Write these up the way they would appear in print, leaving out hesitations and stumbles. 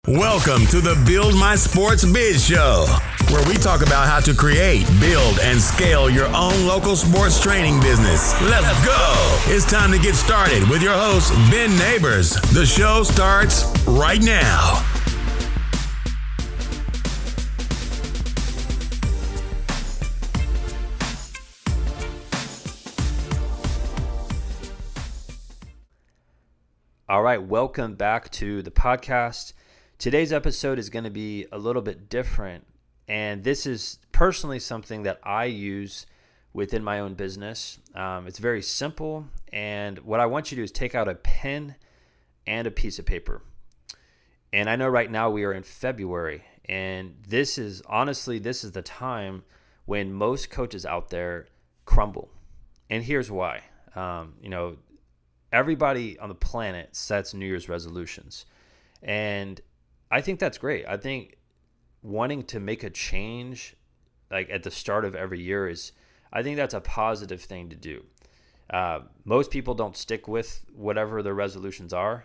Welcome to the Build My Sports Biz Show, where we talk about how to create, build, and scale your own local sports training business. Let's go. It's time to get started with your host, Ben Nabers. The show starts right now. All right, welcome back to the podcast. Today's episode is going to be a little bit different, and this is personally something that I use within my own business. It's very simple, and what I want you to do is take out a pen and a piece of paper. And I know right now we are in February, and this is the time when most coaches out there crumble. And here's why. Everybody on the planet sets New Year's resolutions, and I think that's great. I think wanting to make a change like at the start of every year I think that's a positive thing to do. Most people don't stick with whatever their resolutions are,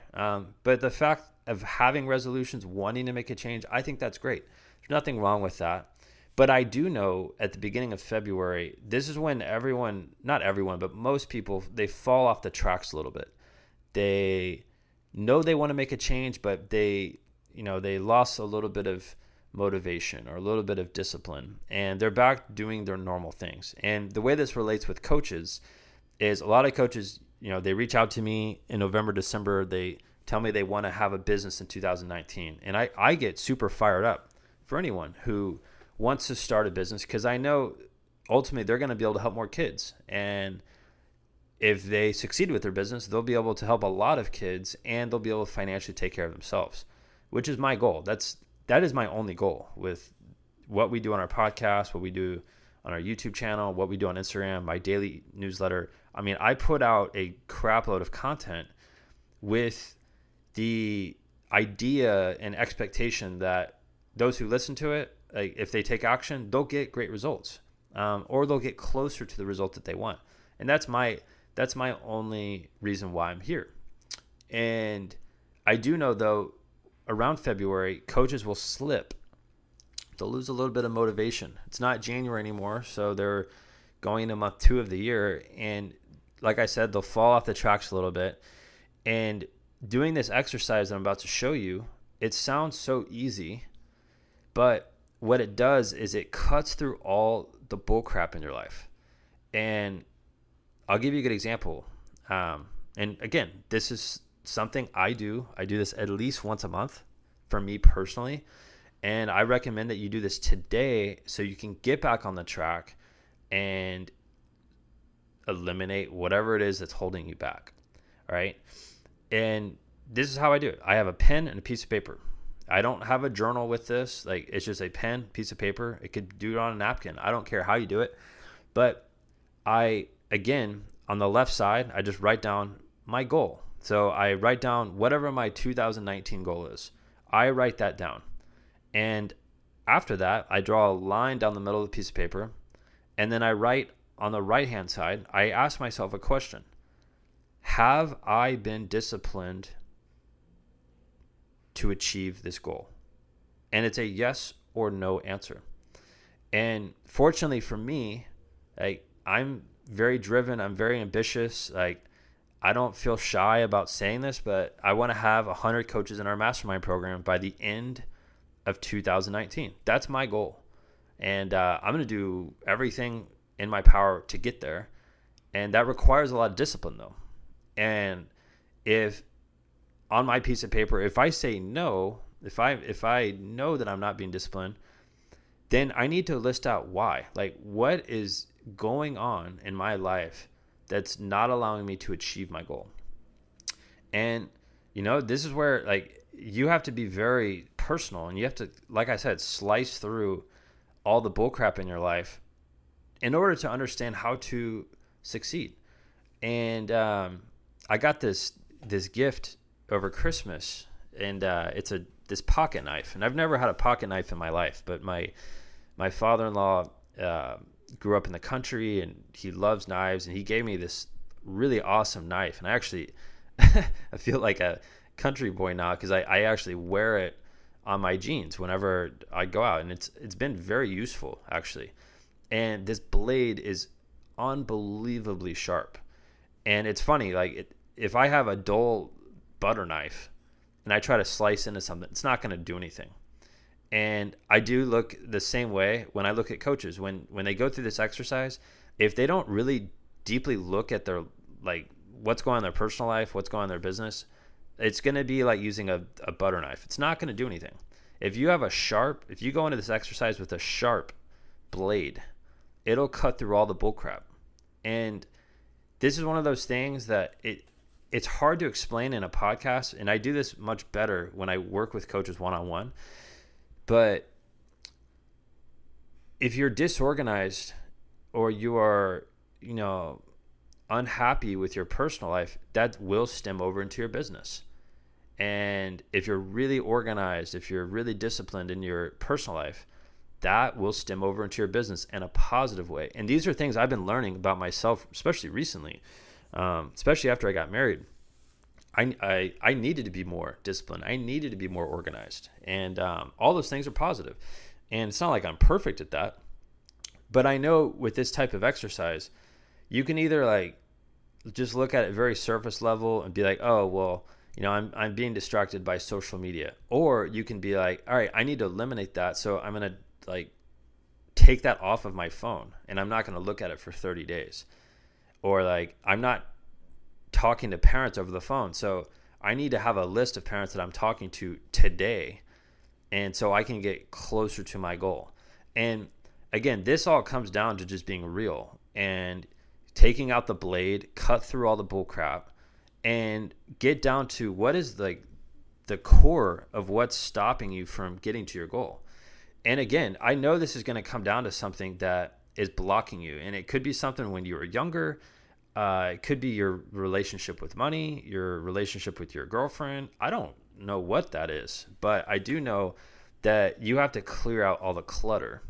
but the fact of having resolutions, wanting to make a change, I think that's great. There's nothing wrong with that. But I do know at the beginning of February, this is when not everyone, but most people, they fall off the tracks a little bit. They know they want to make a change, but they lost a little bit of motivation or a little bit of discipline, and they're back doing their normal things. And the way this relates with coaches is a lot of coaches, they reach out to me in November, December. They tell me they want to have a business in 2019. And I get super fired up for anyone who wants to start a business, because I know ultimately they're going to be able to help more kids. And if they succeed with their business, they'll be able to help a lot of kids, and they'll be able to financially take care of themselves, which is my goal. That is my only goal with what we do on our podcast, what we do on our YouTube channel, what we do on Instagram, my daily newsletter. I mean, I put out a crap load of content with the idea and expectation that those who listen to it, like if they take action, they'll get great results, or they'll get closer to the result that they want. And that's my only reason why I'm here. And I do know, though, around February, coaches will slip. They'll lose a little bit of motivation. It's not January anymore, so they're going into month 2 of the year. And like I said, they'll fall off the tracks a little bit. And doing this exercise that I'm about to show you, it sounds so easy, but what it does is it cuts through all the bull crap in your life. And I'll give you a good example. And again, this is something I do. I do this at least once a month for me personally. And I recommend that you do this today so you can get back on the track and eliminate whatever it is that's holding you back. All right. And this is how I do it. I have a pen and a piece of paper. I don't have a journal with this. Like, it's just a pen, piece of paper. It could do it on a napkin. I don't care how you do it. But again, on the left side, I just write down my goal. So I write down whatever my 2019 goal is. I write that down. And after that, I draw a line down the middle of the piece of paper. And then I write on the right-hand side, I ask myself a question. Have I been disciplined to achieve this goal? And it's a yes or no answer. And fortunately for me, I'm very driven. I'm very ambitious. I don't feel shy about saying this, but I want to have 100 coaches in our mastermind program by the end of 2019. That's my goal. And I'm going to do everything in my power to get there. And that requires a lot of discipline, though. And if on my piece of paper, if I say no, if I know that I'm not being disciplined, then I need to list out why. Like, what is going on in my life that's not allowing me to achieve my goal? And this is where you have to be very personal, and you have to, like I said, slice through all the bullcrap in your life in order to understand how to succeed. And I got this gift over Christmas, and it's this pocket knife. And I've never had a pocket knife in my life, but my father-in-law grew up in the country, and he loves knives, and he gave me this really awesome knife. And I actually I feel like a country boy now, because I actually wear it on my jeans whenever I go out, and it's been very useful actually. And this blade is unbelievably sharp. And it's funny, like if I have a dull butter knife and I try to slice into something, it's not going to do anything. And I do look the same way when I look at coaches. When they go through this exercise, if they don't really deeply look at their, like, what's going on in their personal life, what's going on in their business, it's going to be like using a butter knife. It's not going to do anything. If you go into this exercise with a sharp blade, it'll cut through all the bullcrap. And this is one of those things that it's hard to explain in a podcast. And I do this much better when I work with coaches one-on-one. But if you're disorganized or you are, unhappy with your personal life, that will stem over into your business. And if you're really organized, if you're really disciplined in your personal life, that will stem over into your business in a positive way. And these are things I've been learning about myself, especially recently, especially after I got married. I needed to be more disciplined. I needed to be more organized. And all those things are positive. And it's not like I'm perfect at that. But I know with this type of exercise, you can either like just look at it very surface level and be like, oh, well, I'm being distracted by social media. Or you can be like, all right, I need to eliminate that. So I'm going to like take that off of my phone and I'm not going to look at it for 30 days. Or like, I'm not talking to parents over the phone. So I need to have a list of parents that I'm talking to today. And so I can get closer to my goal. And again, this all comes down to just being real and taking out the blade, cut through all the bull crap, and get down to what is the core of what's stopping you from getting to your goal. And again, I know this is going to come down to something that is blocking you. And it could be something when you were younger. It could be your relationship with money, your relationship with your girlfriend. I don't know what that is, but I do know that you have to clear out all the clutter.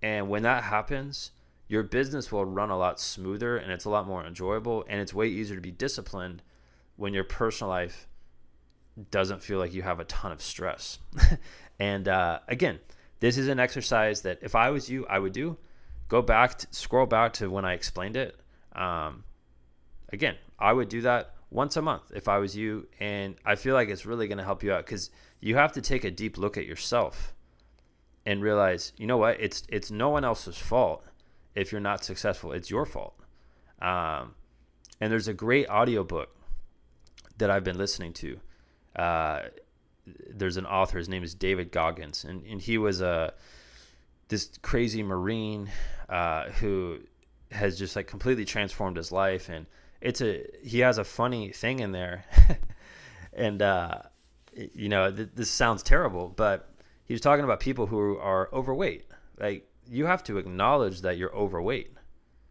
And when that happens, your business will run a lot smoother and it's a lot more enjoyable, and it's way easier to be disciplined when your personal life doesn't feel like you have a ton of stress. And again, this is an exercise that if I was you, I would do. Scroll back to when I explained it. Again, I would do that once a month if I was you, and I feel like it's really going to help you out because you have to take a deep look at yourself and realize, you know what, it's no one else's fault if you're not successful. It's your fault. And there's a great audiobook that I've been listening to. There's an author, his name is David Goggins, and he was this crazy Marine who has just like completely transformed his life. And he has a funny thing in there. And this sounds terrible, but he was talking about people who are overweight. Like, you have to acknowledge that you're overweight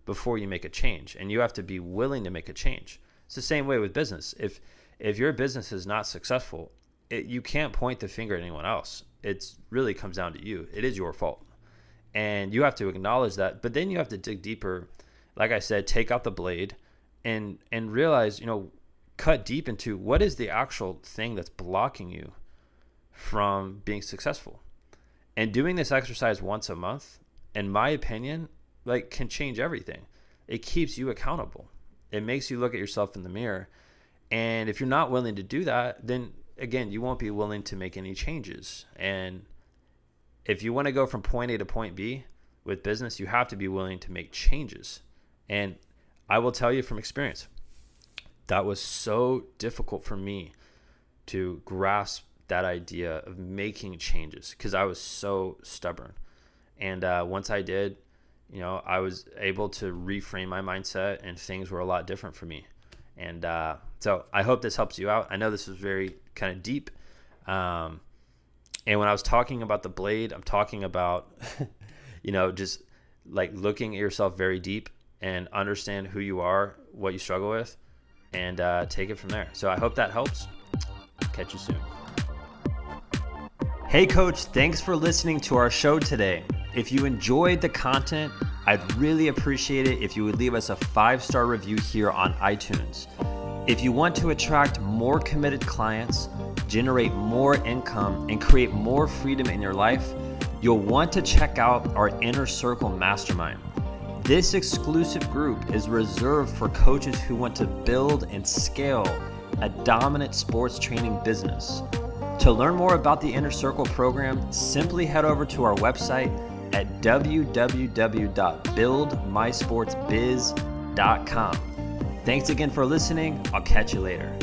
before you make a change, and you have to be willing to make a change. It's the same way with business. If your business is not successful, you can't point the finger at anyone else. It really comes down to you. It is your fault. And you have to acknowledge that, but then you have to dig deeper. Like I said, take out the blade and realize, cut deep into what is the actual thing that's blocking you from being successful. And doing this exercise once a month, in my opinion, can change everything. It keeps you accountable. It makes you look at yourself in the mirror. And if you're not willing to do that, then again, you won't be willing to make any changes. And if you want to go from point A to point B with business, you have to be willing to make changes. And I will tell you from experience, that was so difficult for me to grasp that idea of making changes because I was so stubborn. And once I did, I was able to reframe my mindset and things were a lot different for me. And so I hope this helps you out. I know this was very kind of deep. And when I was talking about the blade, I'm talking about, just like looking at yourself very deep and understand who you are, what you struggle with, and take it from there. So I hope that helps. Catch you soon. Hey, Coach, thanks for listening to our show today. If you enjoyed the content, I'd really appreciate it if you would leave us a 5-star review here on iTunes. If you want to attract more committed clients, generate more income, and create more freedom in your life, you'll want to check out our Inner Circle Mastermind. This exclusive group is reserved for coaches who want to build and scale a dominant sports training business. To learn more about the Inner Circle program, simply head over to our website at www.buildmysportsbiz.com. Thanks again for listening. I'll catch you later.